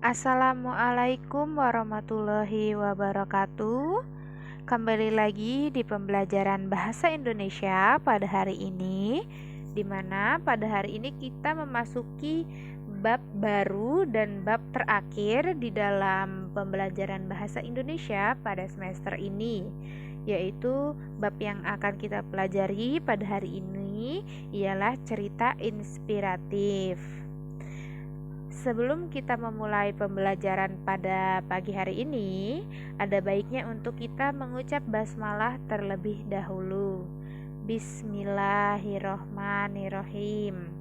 Assalamualaikum warahmatullahi wabarakatuh. Kembali lagi di pembelajaran bahasa Indonesia pada hari ini, di mana pada hari ini kita memasuki bab baru dan bab terakhir di dalam pembelajaran bahasa Indonesia pada semester ini, yaitu bab yang akan kita pelajari pada hari ini ialah cerita inspiratif. Sebelum kita memulai pembelajaran pada pagi hari ini, ada baiknya untuk kita mengucap basmalah terlebih dahulu. Bismillahirrohmanirrohim.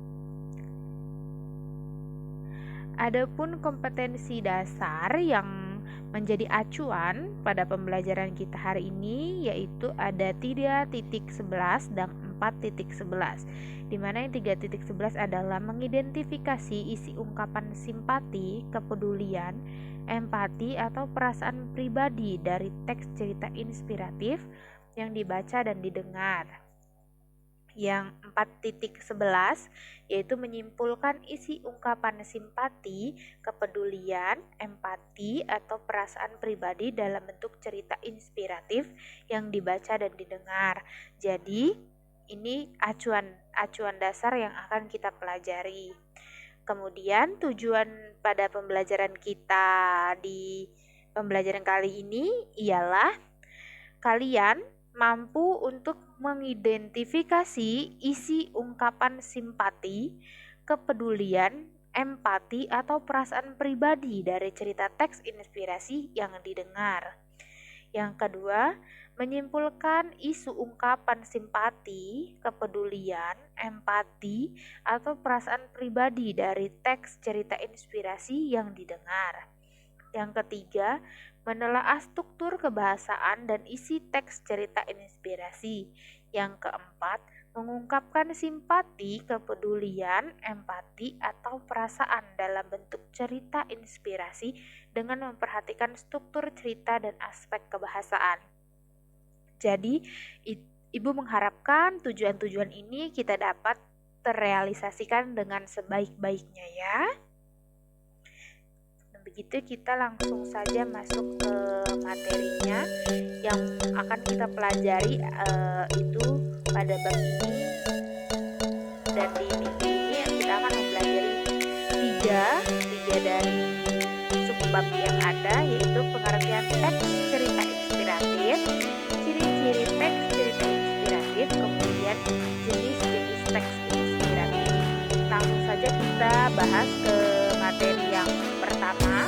Adapun kompetensi dasar yang menjadi acuan pada pembelajaran kita hari ini yaitu ada 3.11 dan 4.11, di mana yang 3.11 adalah mengidentifikasi isi ungkapan simpati, kepedulian, empati atau perasaan pribadi dari teks cerita inspiratif yang dibaca dan didengar. Yang 4.11 yaitu menyimpulkan isi ungkapan simpati, kepedulian, empati atau perasaan pribadi dalam bentuk cerita inspiratif yang dibaca dan didengar. Jadi ini acuan dasar yang akan kita pelajari. Kemudian tujuan pada pembelajaran kita di pembelajaran kali ini ialah kalian mampu untuk mengidentifikasi isi ungkapan simpati, kepedulian, empati atau perasaan pribadi dari cerita teks inspirasi yang didengar. Yang kedua, menyimpulkan isu ungkapan simpati, kepedulian, empati atau perasaan pribadi dari teks cerita inspirasi yang didengar. Yang ketiga, menelaah struktur kebahasaan dan isi teks cerita inspirasi. Yang keempat, mengungkapkan simpati, kepedulian, empati atau perasaan dalam bentuk cerita inspirasi dengan memperhatikan struktur cerita dan aspek kebahasaan. Jadi, Ibu mengharapkan tujuan-tujuan ini kita dapat terrealisasikan dengan sebaik-baiknya ya. Begitu kita langsung saja masuk ke materinya yang akan kita pelajari itu pada bab ini, dan di minggu ini kita akan mempelajari tiga dari subbab yang ada, yaitu pengertian teks cerita inspiratif, ciri-ciri teks cerita inspiratif, kemudian jenis-jenis teks inspiratif. Langsung saja kita bahas ke materi yang pertama,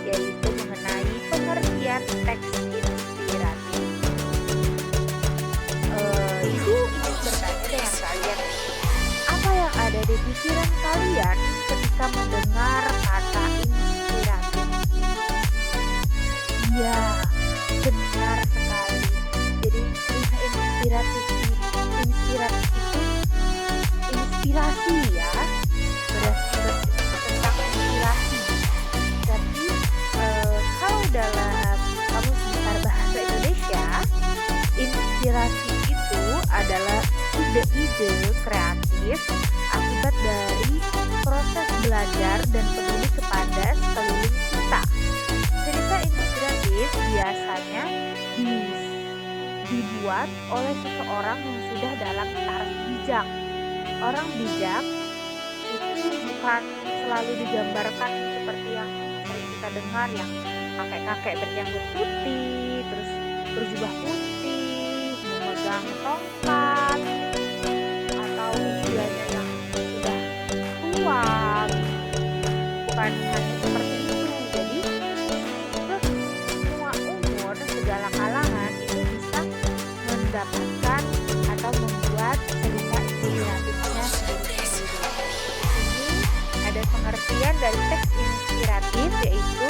yaitu mengenai pengertian teks inspiratif. Ibu ingin bertanya dengan kalian, apa yang ada di pikiran kalian ketika mendengar kata inspiratif? Ya, benar sekali. Jadi cerita inspiratif itu inspirasi ya, tentang inspirasi. Tapi kalau dalam Kamus Besar Bahasa Indonesia, inspirasi itu adalah ide-ide kreatif akibat dari proses belajar dan peduli kepada sekeliling kita. Cerita inspiratif biasanya dibuat oleh seseorang yang sudah dalam taraf bijak. Orang bijak itu bukan selalu digambarkan seperti yang sering kita dengar, yang kakek-kakek berjanggut putih, terus berjubah putih, memegang tongkat, atau usianya yang sudah tua. Bukan hanya seperti itu. Jadi semua umur, segala kalangan itu bisa mendapatkan atau membuat cerita inspiratifnya sendiri-sendiri. Ini ada pengertian dari teks inspiratif, yaitu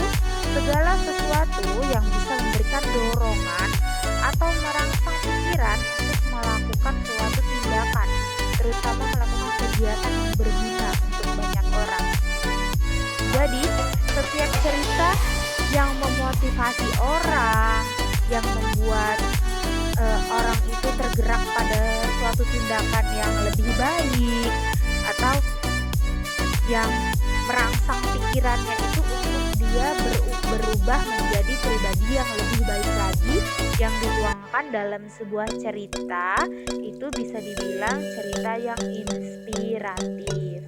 segala sesuatu yang bisa memberikan dorongan atau merangsang pikiran untuk melakukan suatu tindakan, terutama melakukan kegiatan yang berguna untuk banyak orang. Jadi, setiap cerita yang memotivasi orang, yang membuat orang itu tergerak pada suatu tindakan yang lebih baik, atau yang merangsang pikirannya itu untuk berubah menjadi pribadi yang lebih baik lagi yang dituangkan dalam sebuah cerita, itu bisa dibilang cerita yang inspiratif.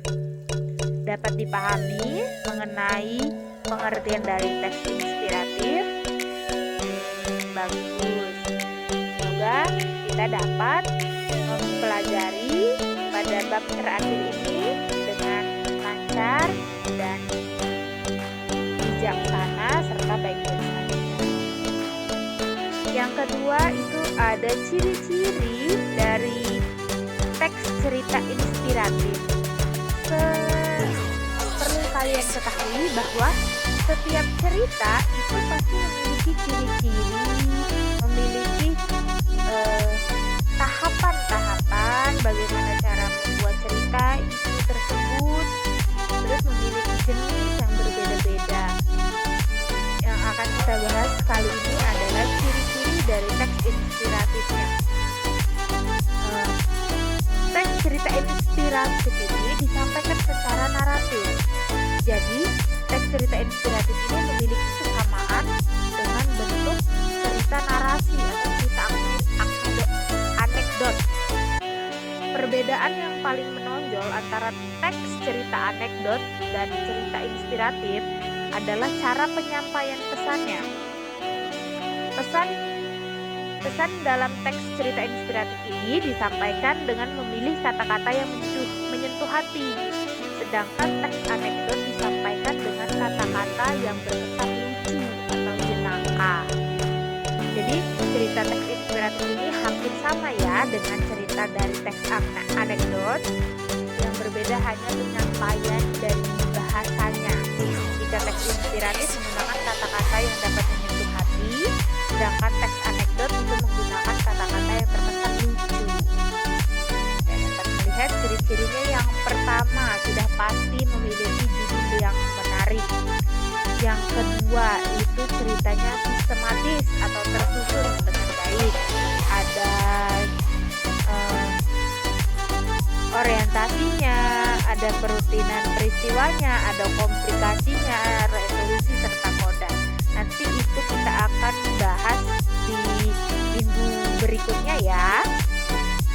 Dapat dipahami mengenai pengertian dari teks inspiratif? Bagus. Semoga kita dapat mempelajari pada bab terakhir ini dengan lancar dan bijaksana serta baik-baik saja. Yang kedua itu ada ciri-ciri dari teks cerita inspiratif. Perlu kalian ketahui bahwa setiap cerita itu pasti memiliki ciri-ciri, memiliki tahapan-tahapan bagaimana cara membuat cerita itu tersebut, terus memiliki jenis yang berbeda-beda. Yang akan kita bahas kali ini adalah ciri-ciri dari teks inspiratifnya. Teks cerita inspiratif ini disampaikan secara naratif. Jadi, teks cerita inspiratif ini memiliki kesamaan dengan bentuk cerita narasi atau cerita anekdot. Perbedaan yang paling menonjol antara teks cerita anekdot dan cerita inspiratif adalah cara penyampaian pesannya. Pesan dalam teks cerita inspiratif ini disampaikan dengan memilih kata-kata yang menyentuh hati, sedangkan teks anekdot disampaikan dengan kata-kata yang berkesan lucu atau jenaka. Jadi cerita teks inspiratif ini hampir sama ya dengan cerita dari teks anekdot, yang berbeda hanya penyampaian dari bahasanya. Jika teks inspiratif menggunakan kata-kata yang dapat menyentuh hati, sedangkan teks anekdot itu menggunakan kata-kata yang terkesan lucu. Dan dapat melihat ciri-cirinya. Yang pertama, sudah pasti memiliki judul yang menarik. Yang kedua, itu ceritanya sistematis atau tersusun dengan baik. Ada orientasinya, ada perutinan peristiwanya, ada komplikasinya, resolusi serta koda. Nanti itu kita akan bahas di minggu berikutnya ya.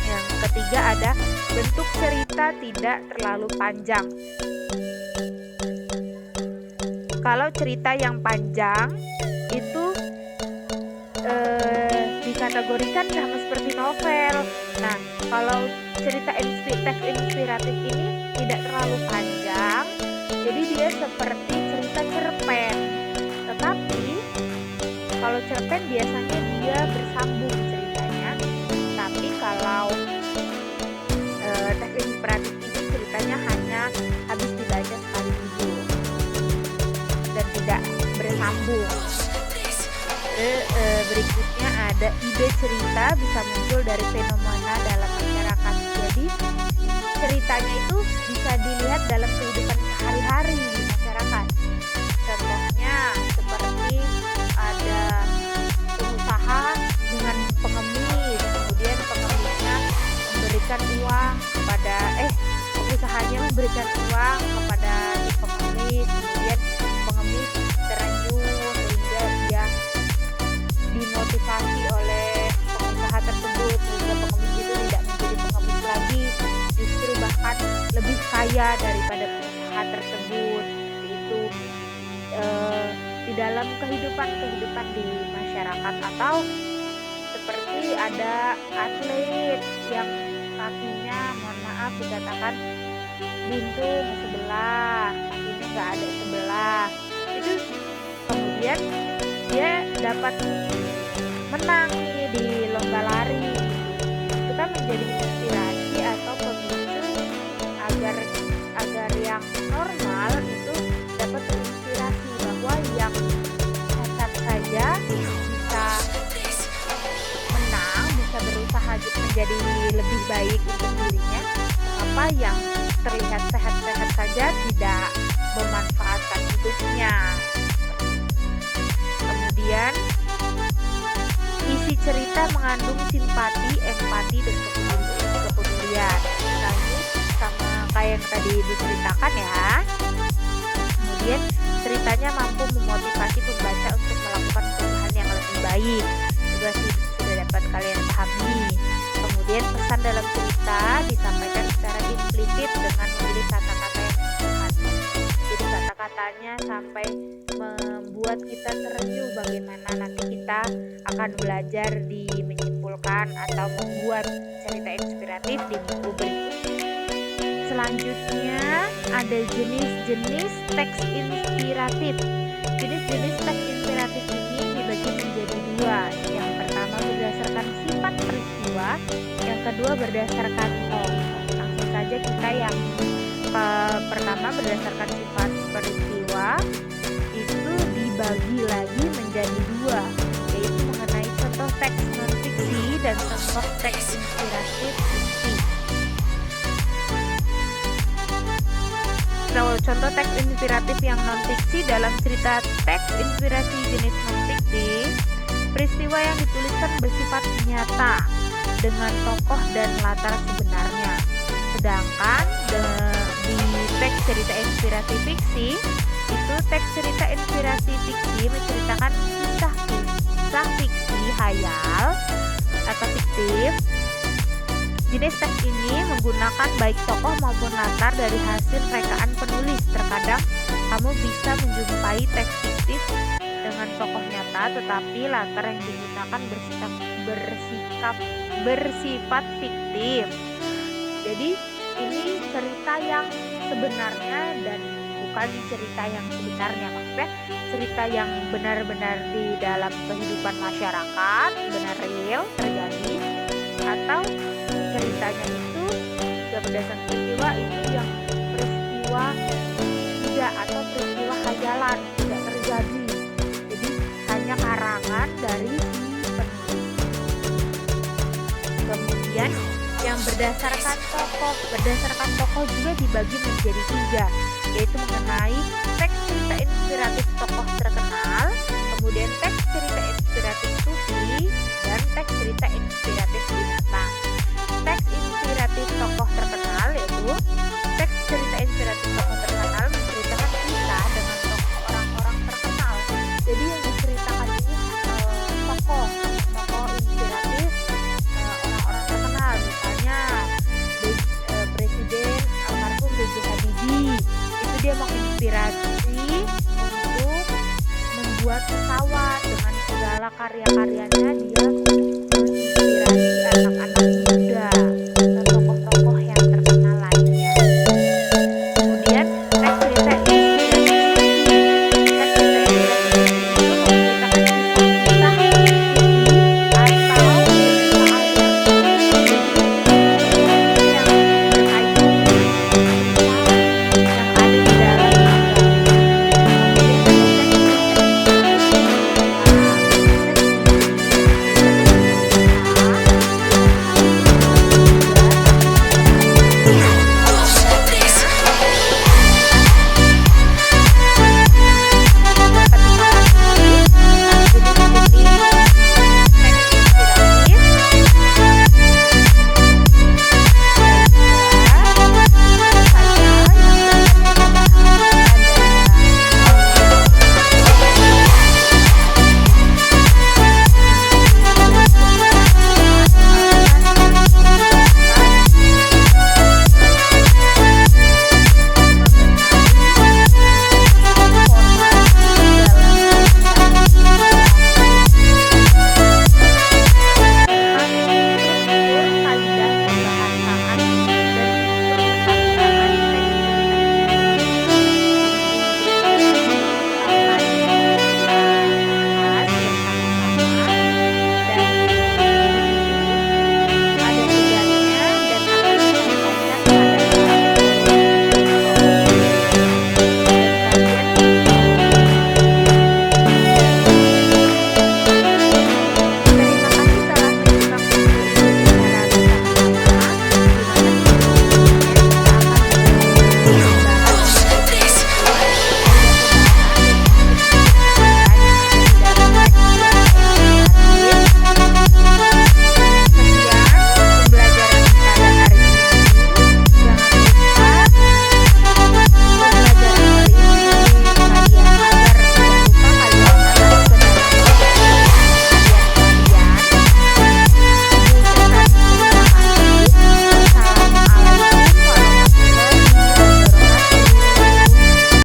Yang ketiga ada bentuk cerita tidak terlalu panjang. Kalau cerita yang panjang itu dikategorikan sama seperti novel. Nah, kalau cerita teks inspiratif ini tidak terlalu panjang, jadi dia seperti cerita cerpen. Tetapi kalau cerpen biasanya dia bersambung ceritanya, tapi kalau teks inspiratif ini ceritanya hanya habis dibaca sekali dulu dan tidak bersambung. Berikutnya ada ide cerita bisa muncul dari fenomena dalam masyarakat. Jadi ceritanya itu bisa dilihat dalam kehidupan sehari-hari di masyarakat. Contohnya seperti ada pengusaha dengan pengemis, kemudian pengemisnya memberikan uang kepada pengusahanya memberikan uang kepada si pengemis, kemudian pengemis terenyuh sehingga dia dimotivasi oleh pengusaha tersebut sehingga pengemis itu tidak menjadi pengemis lagi, justru bahkan lebih kaya daripada pengusaha tersebut. Itu di dalam kehidupan di masyarakat. Atau seperti ada atlet yang kakinya mohon maaf dikatakan buntung sebelah, kakinya nggak ada sebelah, itu kemudian dia dapat menang nih di lomba lari. Itu kan menjadi inspirasi atau pemicu agar yang normal itu dapat terinspirasi bahwa yang cacat saja bisa menang, bisa berusaha menjadi lebih baik untuk dirinya. Apa yang terlihat sehat-sehat saja tidak memanfaatkan hidupnya. Kemudian isi cerita mengandung simpati, empati, dan kepedulian. Nah, ini sama kayak yang tadi diceritakan ya. Kemudian ceritanya mampu memotivasi pembaca baik. Juga sudah dapat kalian pahami. Kemudian pesan dalam cerita disampaikan secara implisit dengan memilih kata-kata yang tepat. Jadi kata-katanya sampai membuat kita terenyuh bagaimana nanti kita akan belajar menyimpulkan atau membuat cerita inspiratif di minggu berikutnya. Selanjutnya ada jenis-jenis teks inspiratif. Jenis-jenis teks inspiratif ini dibagi menjadi dua. Yang pertama berdasarkan sifat peristiwa, yang kedua berdasarkan tokoh. Langsung saja kita yang pertama berdasarkan sifat peristiwa itu dibagi lagi menjadi dua, yaitu mengenai contoh teks non-fiksi dan contoh teks inspiratif fiksi. Contoh teks inspiratif yang non-fiksi dalam cerita teks inspirasi jenis non-fiksi, peristiwa yang dituliskan bersifat nyata dengan tokoh dan latar sebenarnya. Sedangkan di teks cerita inspirasi fiksi, itu teks cerita inspirasi fiksi menceritakan kisah fiksi hayal atau fiktif. Jenis teks ini menggunakan baik tokoh maupun latar dari hasil rekaan penulis. Terkadang kamu bisa menjumpai teks fiktif dengan tokoh nyata, tetapi latar yang digunakan bersifat fiktif. Jadi ini cerita yang sebenarnya dan bukan cerita yang sebenarnya. Maksudnya cerita yang benar-benar di dalam kehidupan masyarakat, benar real terjadi, atau ceritanya itu tidak berdasarkan peristiwa, itu yang peristiwa tidak atau peristiwa hayalan, tidak terjadi. Jadi hanya karangan dari si penulis. Kemudian yang berdasarkan tokoh juga dibagi menjadi tiga, yaitu mengenai teks cerita inspiratif tokoh terkenal, kemudian teks cerita inspiratif sufi, dan teks cerita inspiratif binatang. Teks inspiratif tokoh terkenal yaitu teks cerita inspiratif tokoh terkenal menceritakan kisah dengan tokoh orang-orang terkenal. Jadi yang diceritakan ini tokoh inspiratif orang-orang terkenal, misalnya Presiden almarhum B.J. Habibie. Itu dia menginspirasi untuk membuat pesawat. Dengan segala karya-karyanya dia menginspirasi anak-anak